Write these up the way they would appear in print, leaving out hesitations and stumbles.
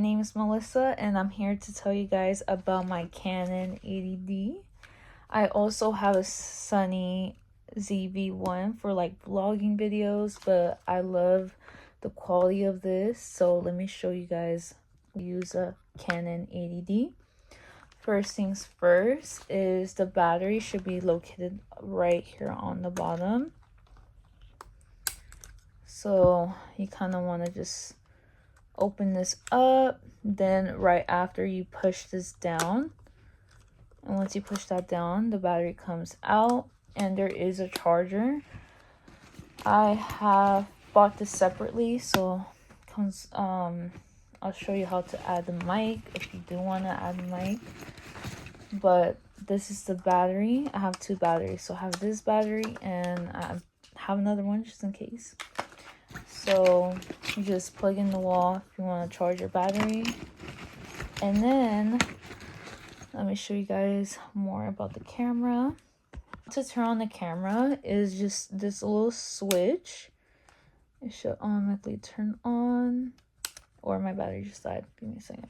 name is Melissa and I'm here to tell you guys about my Canon 80D. I also have a Sony ZV-1 for like vlogging videos, but I love the quality of this, so let me show you guys. Use a Canon 80D. First things first is the battery should be located right here on the bottom. So you kind of want to just open this up, then right after you push this down, and once you push that down, the battery comes out and there is a charger. I have bought this separately, so it comes I'll show you how to add the mic if you do want to add the mic. But this is the battery. I have two batteries, so I have this battery and I have another one just in case. So you just plug in the wall if you want to charge your battery. And then let me show you guys more about the camera. To turn on the camera is just this little switch. It should automatically turn on. Or my battery just died. Give me a second.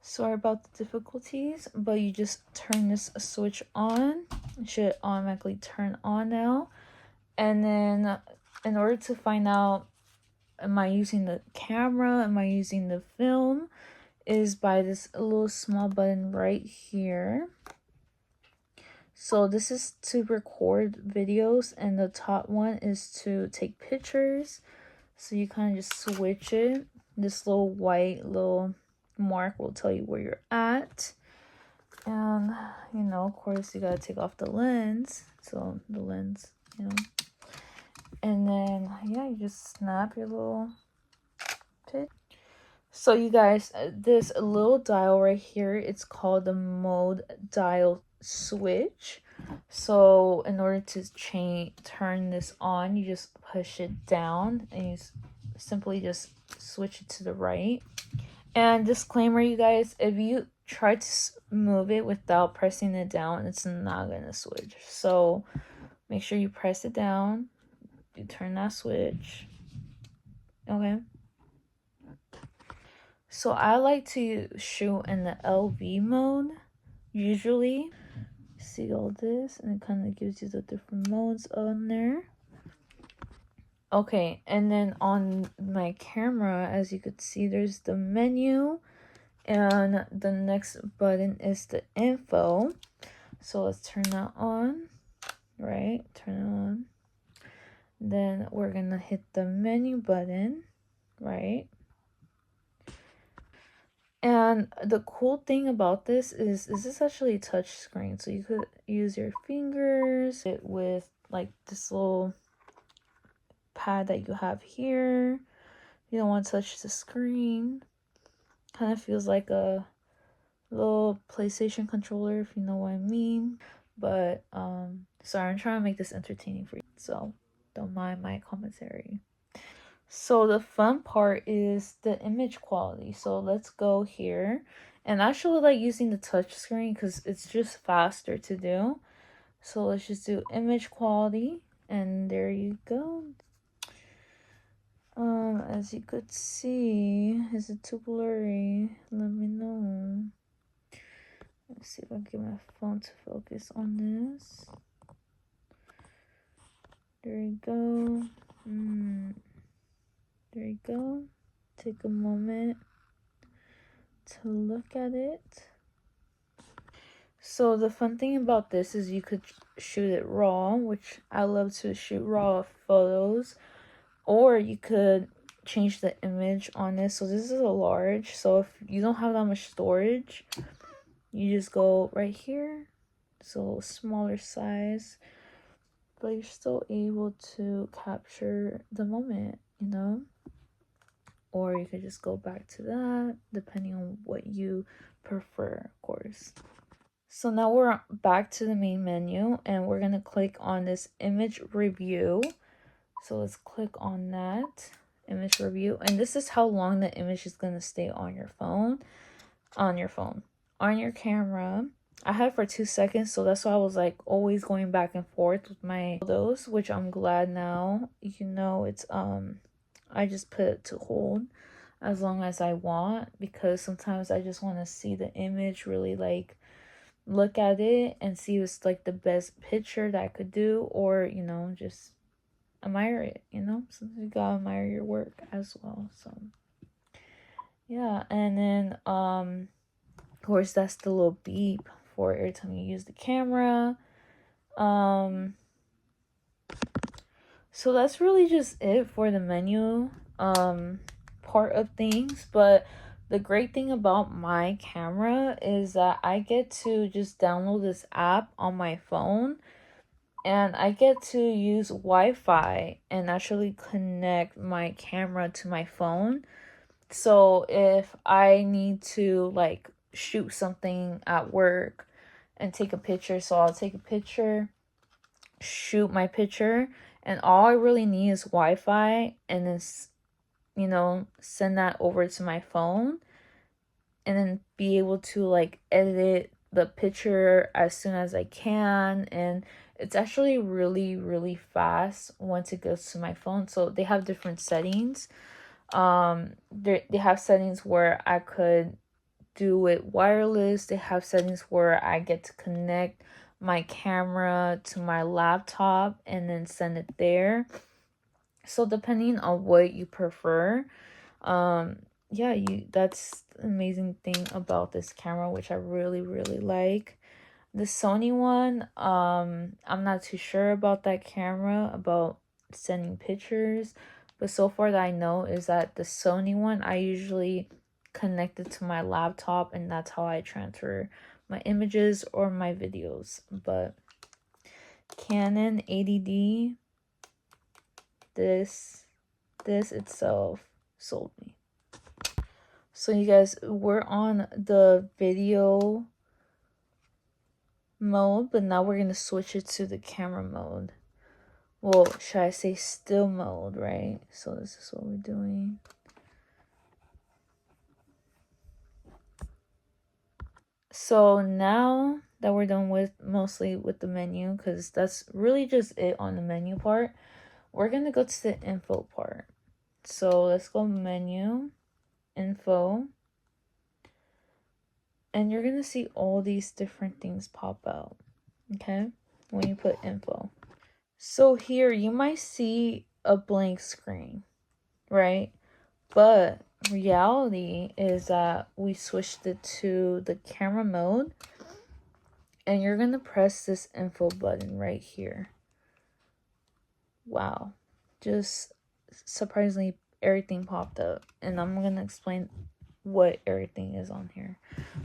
Sorry about the difficulties, but you just turn this switch on. It should automatically turn on now. And then in order to find out, am I using the camera, am I using the film, is by this little small button right here. So this is to record videos, and the top one is to take pictures. So you kind of just switch it. This little white little mark will tell you where you're at. And you know, of course, you gotta take off the lens. So the lens, you know. And then yeah, you just snap your little pic. So you guys, this little dial right here, it's called the mode dial switch. So in order to turn this on, you just push it down and you simply just switch it to the right. And disclaimer, you guys, if you try to move it without pressing it down, it's not gonna switch. So make sure you press it down, you turn that switch. Okay. So I like to shoot in the LV mode usually. See all this, and it kind of gives you the different modes on there. Okay, and then on my camera, as you could see, there's the menu, and the next button is the info. So let's turn that on, right? Turn it on. Then we're gonna hit the menu button, right? And the cool thing about this is this actually a touch screen, so you could use your fingers with like this little pad that you have here. You don't want to touch the screen. Kind of feels like a little PlayStation controller, if you know what I mean. But sorry, I'm trying to make this entertaining for you, so don't mind my commentary. So the fun part is the image quality. So let's go here. And I actually like using the touch screen because it's just faster to do. So let's just do image quality. And there you go. As you could see, is it too blurry? Let me know. Let's see if I can get my phone to focus on this. There you go. There you go. Take a moment to look at it. So the fun thing about this is you could shoot it raw, which I love to shoot raw photos, or you could change the image on this. So this is a large, so if you don't have that much storage, you just go right here. So smaller size, but you're still able to capture the moment, you know. Or you could just go back to that, depending on what you prefer, of course. So now we're back to the main menu, and we're going to click on this image review. So let's click on that image review. And this is how long the image is going to stay on your phone. On your camera. I had it for 2 seconds, so that's why I was like always going back and forth with my photos, which I'm glad now. You know, it's I just put it to hold. as long as I want, because sometimes I just want to see the image, really like look at it and see if it's like the best picture that I could do, or you know, just admire it, you know. Sometimes you gotta admire your work as well. So yeah, and then of course that's the little beep for every time you use the camera. So that's really just it for the menu part of things. But the great thing about my camera is that I get to just download this app on my phone, and I get to use Wi-Fi and actually connect my camera to my phone. So if I need to like shoot something at work and take a picture, so I'll take a picture, shoot my picture, and all I really need is Wi-Fi, and then you know, send that over to my phone, and then be able to like edit the picture as soon as I can. And it's actually really, really fast once it goes to my phone. So they have different settings. They have settings where I could do it wireless. They have settings where I get to connect my camera to my laptop and then send it there. So depending on what you prefer, yeah, that's the amazing thing about this camera, which I really, really like. The Sony one, I'm not too sure about that camera, about sending pictures, but so far that I know is that the Sony one, I usually connect it to my laptop, and that's how I transfer my images or my videos. But Canon 80D, this itself sold me. So you guys, we're on the video mode, but now we're gonna switch it to the camera mode. Well, should I say still mode, right? So this is what we're doing. So now that we're done with mostly with the menu, because that's really just it on the menu part, we're gonna go to the info part. So let's go menu, info, and you're gonna see all these different things pop out, okay, when you put info. So here you might see a blank screen, right? But reality is that we switched it to the camera mode, and you're gonna press this info button right here. Wow, just surprisingly everything popped up, and I'm gonna explain what everything is on here.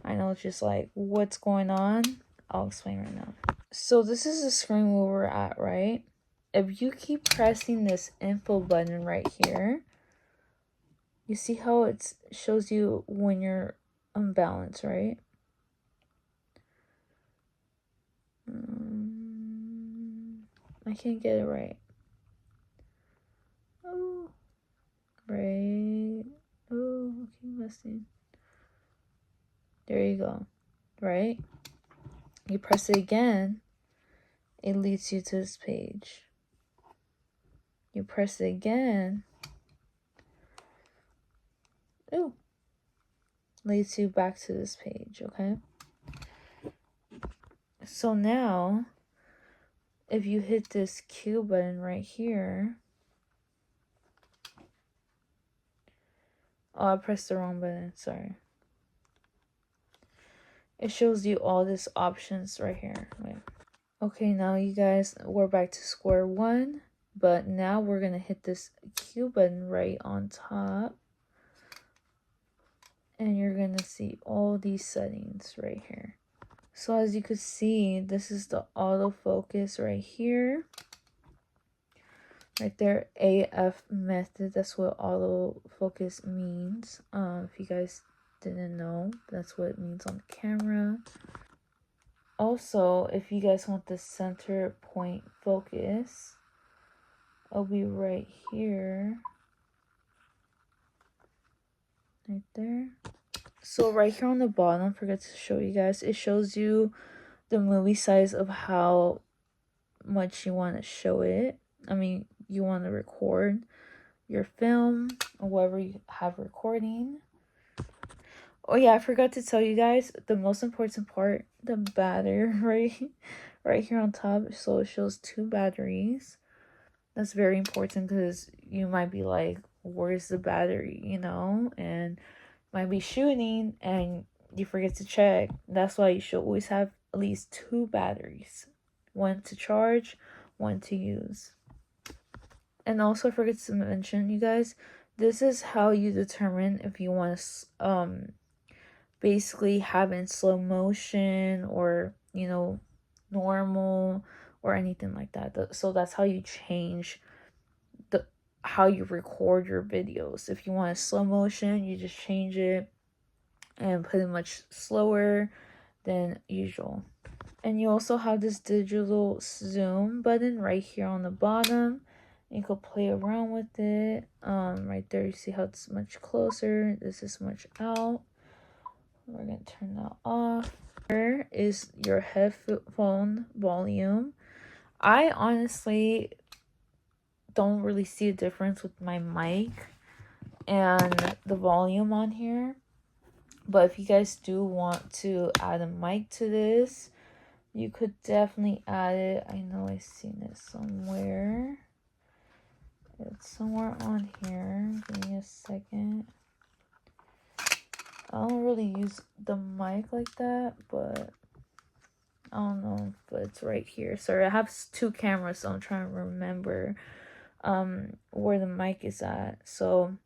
I know it's just like, what's going on? I'll explain right now. So this is the screen where we're at, right? If you keep pressing this info button right here, you see how it shows you when you're unbalanced, right? I can't get it right. Oh, right. Oh, okay, messing. There you go. Right? You press it again, it leads you to this page. You press it again. Oh, leads you back to this page, okay? So now, if you hit this Q button right here, oh, I pressed the wrong button, sorry. It shows you all these options right here. Wait. Okay, now you guys, we're back to square one, but now we're gonna hit this Q button right on top, and you're gonna see all these settings right here. So as you could see, this is the autofocus right here. Right there, AF method, that's what autofocus means. If you guys didn't know, that's what it means on the camera. Also, if you guys want the center point focus, it'll be right here. Right there. So right here on the bottom, I forgot to show you guys, it shows you the movie size of how much you want to show it. I mean, you want to record your film or whatever you have recording. Oh yeah, I forgot to tell you guys the most important part, the battery right here on top. So it shows 2 batteries. That's very important because you might be like, where's the battery, you know, and might be shooting and you forget to check. That's why you should always have at least 2 batteries, one to charge, one to use. And also, I forget to mention, you guys, this is how you determine if you want to basically have in slow motion or, you know, normal or anything like that. So that's how you change how you record your videos. If you want a slow motion, you just change it and put it much slower than usual. And you also have this digital zoom button right here on the bottom. You could play around with it. Right there, you see how it's much closer. This is much out. We're gonna turn that off. Here is your headphone volume. I honestly don't really see a difference with my mic and the volume on here. But if you guys do want to add a mic to this, you could definitely add it. I know I've seen it somewhere. It's somewhere on here. Give me a second. I don't really use the mic like that, but I don't know, but it's right here. Sorry, I have 2 cameras, so I'm trying to remember where the mic is at. So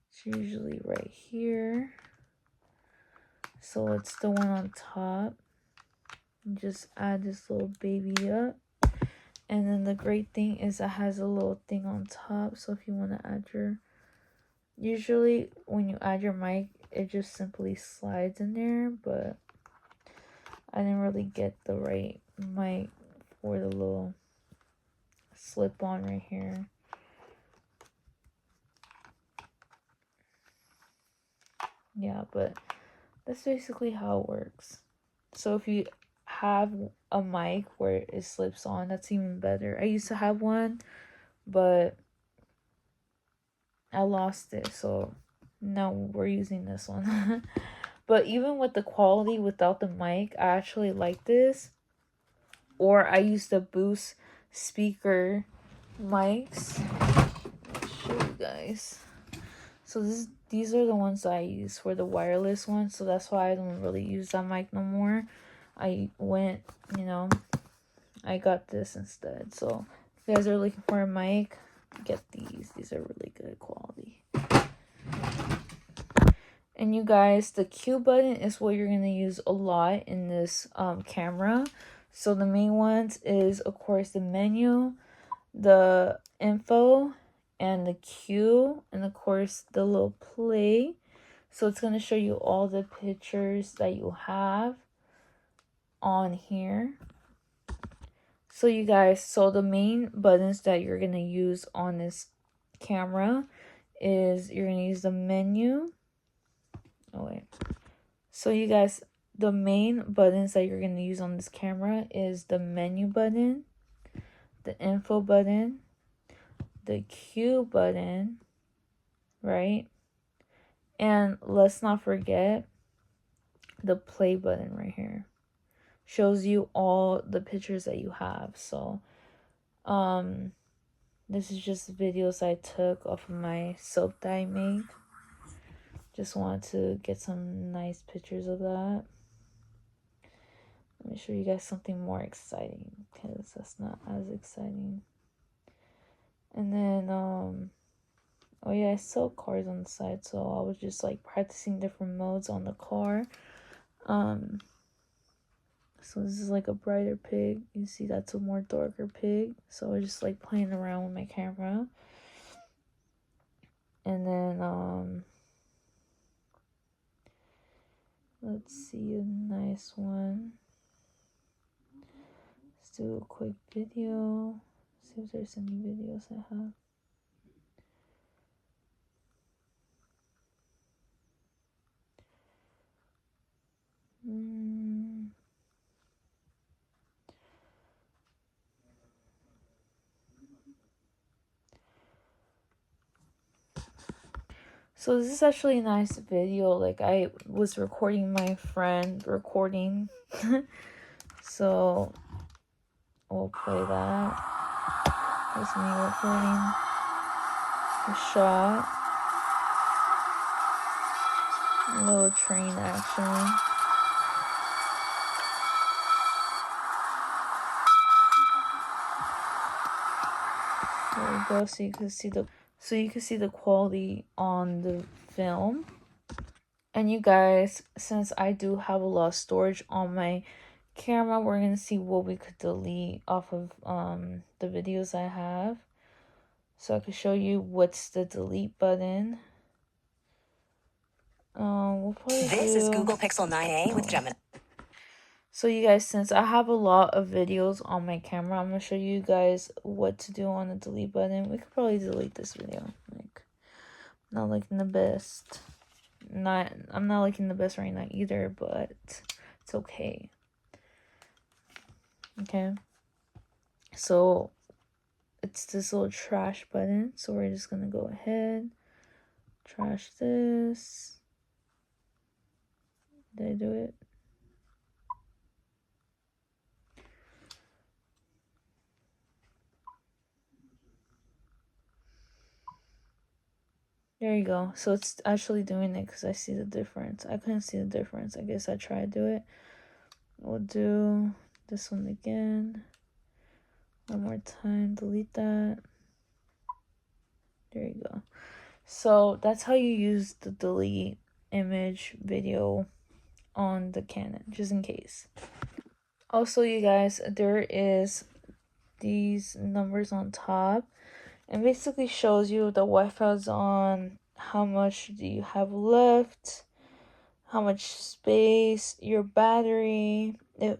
it's usually right here. So it's the one on top. Just add this little baby up. And then the great thing is it has a little thing on top. So if you want to add your... Usually when you add your mic, it just simply slides in there. But I didn't really get the right mic for the little slip on right here. Yeah, but that's basically how it works. So if you have a mic where it slips on, that's even better. I used to have one, but I lost it, so now we're using this one. But even with the quality without the mic, I actually like this. Or I use the Boost speaker mics. I'll show you guys. So these are the ones I use for the wireless ones. So that's why I don't really use that mic no more. I went, you know, I got this instead. So if you guys are looking for a mic, get these. These are really good quality. And you guys, the Q button is what you're going to use a lot in this camera. So the main ones is, of course, the menu, the info, and the Q, and of course the little play. So it's going to show you all the pictures that you have on here. So you guys, so the main buttons that you're going to use on this camera is you're going to use the menu. Oh wait. So you guys, the main buttons that you're going to use on this camera is the menu button, the info button, the Q button, right? And let's not forget the play button right here. Shows you all the pictures that you have. So this is just videos I took off of my soap that I made. Just wanted to get some nice pictures of that. Let me show you guys something more exciting, because that's not as exciting. And then oh yeah, I sell cars on the side, so I was just like practicing different modes on the car. So this is like a brighter pig. You see that's a more darker pig. So I was just like playing around with my camera. And then let's see a nice one. Let's do a quick video. See if there's any videos I have. So this is actually a nice video. Like, I was recording my friend recording. So we'll play that. That's me recording the shot. A little train action. There we go. So you can see the quality on the film. And you guys, since I do have a lot of storage on my camera, we're gonna see what we could delete off of the videos I have. So I can show you what's the delete button. We'll probably This is Google Pixel 9a with Gemini. So you guys, since I have a lot of videos on my camera, I'm gonna show you guys what to do on the delete button. We could probably delete this video. Like, not liking the best. I'm not liking the best right now either, but it's okay. Okay. So it's this little trash button. So we're just gonna go ahead, trash this. Did I do it? There you go. So it's actually doing it because I see the difference. I couldn't see the difference. I guess I tried to do it. We'll do this one again. One more time. Delete that. There you go. So that's how you use the delete image video on the Canon, just in case. Also, you guys, there is these numbers on top. And basically shows you the Wi-Fi's on, how much do you have left, how much space, your battery, and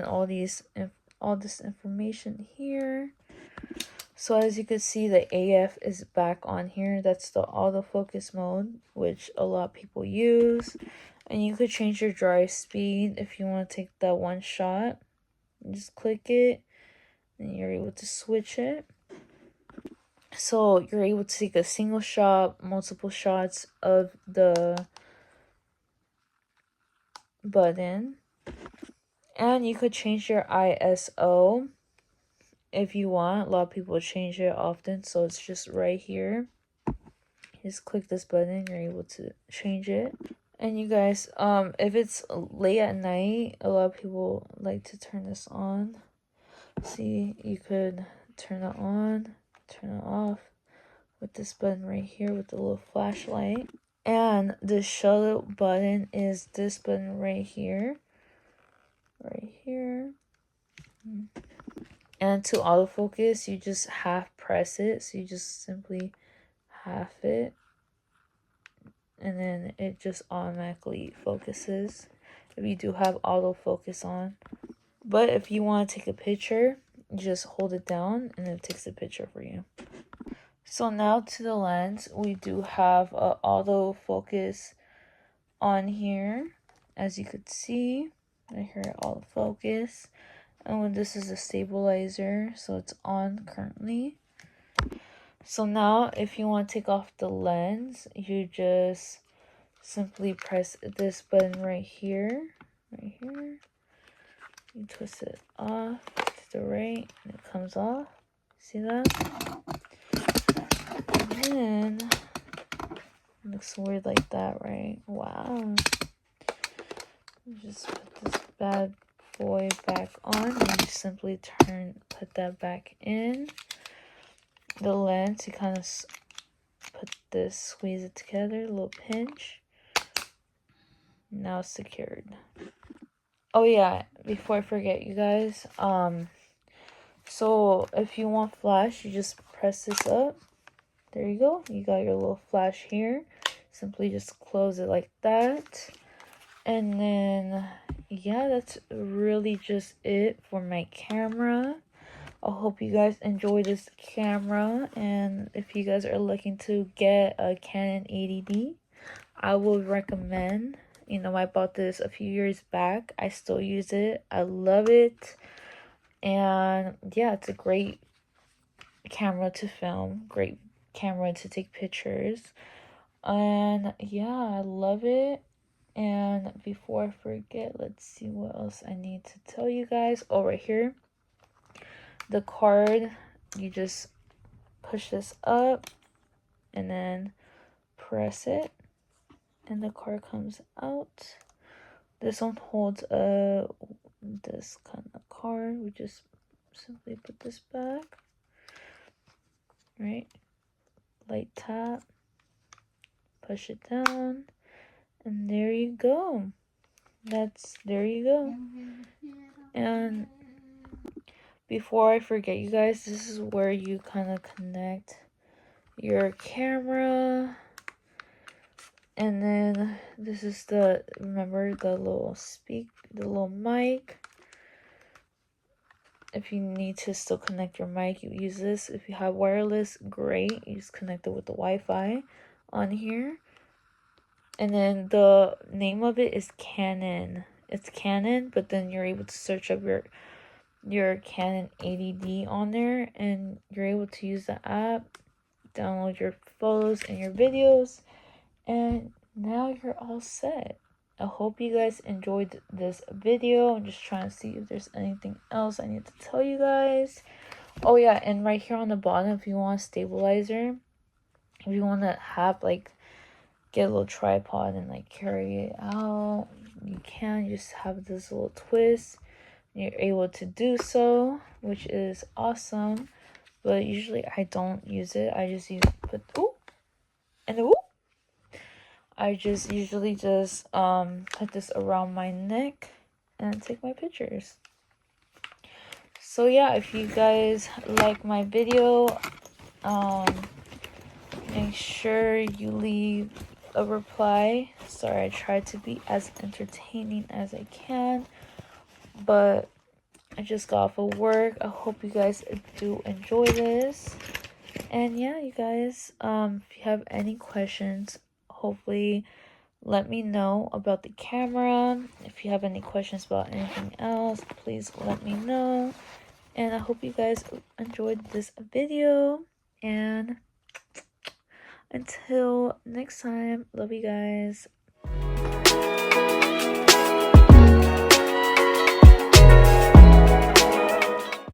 all this information here. So as you can see, the AF is back on here. That's the autofocus mode, which a lot of people use. And you could change your drive speed if you want to take that one shot. Just click it. And you're able to switch it. So you're able to take a single shot, multiple shots of the button. And you could change your ISO if you want. A lot of people change it often, so it's just right here. Just click this button, you're able to change it. And you guys, if it's late at night, a lot of people like to turn this on. See, you could turn it on, turn it off with this button right here with the little flashlight. And the shutter button is this button right here. Right here. And to autofocus, you just half press it. So you just simply half it. And then it just automatically focuses if you do have autofocus on. But if you want to take a picture, you just hold it down and it takes a picture for you. So now to the lens, we do have autofocus on here, as you could see. Right here, autofocus. And when this is a stabilizer, so it's on currently. So now if you want to take off the lens, you just simply press this button right here. Right here. You twist it off to the right and it comes off. See that? And then it looks weird like that, right? Wow. Just put this bad boy back on and you simply put that back in. The lens, you kind of put this, squeeze it together, a little pinch. Now it's secured. Oh yeah, before I forget, you guys, so if you want flash, you just press this up. There you go. You got your little flash here. Simply just close it like that. And then, yeah, that's really just it for my camera. I hope you guys enjoy this camera. And if you guys are looking to get a Canon 80D, I would recommend. You know, I bought this a few years back. I still use it. I love it. And yeah, it's a great camera to film. Great camera to take pictures. And yeah, I love it. And before I forget, let's see what else I need to tell you guys. Oh, right here, the card, you just push this up and then press it and the card comes out. This one holds this kind of card. We just simply put this back, right? Light tap, push it down, and there you go. There you go. And before I forget, you guys, this is where you kind of connect your camera. And then this is remember the little mic. If you need to still connect your mic, you use this. If you have wireless, great. You just connect it with the Wi-Fi on here. And then the name of it is Canon. It's Canon, but then you're able to search up your Canon 80D on there, and you're able to use the app, download your photos and your videos, and now you're all set. I hope you guys enjoyed this video. I'm just trying to see if there's anything else I need to tell you guys. Oh yeah, and right here on the bottom, if you want a stabilizer, if you want to have like get a little tripod and like carry it out, you can. You just have this little twist. You're able to do so, which is awesome. But usually I don't use it. I just I just usually just put this around my neck and take my pictures. So yeah, if you guys like my video, make sure you leave a reply. Sorry, I tried to be as entertaining as I can, but I just got off of work. I hope you guys do enjoy this. And yeah, you guys, if you have any questions, hopefully let me know about the camera. If you have any questions about anything else, please let me know. And I hope you guys enjoyed this video. And until next time, love you guys.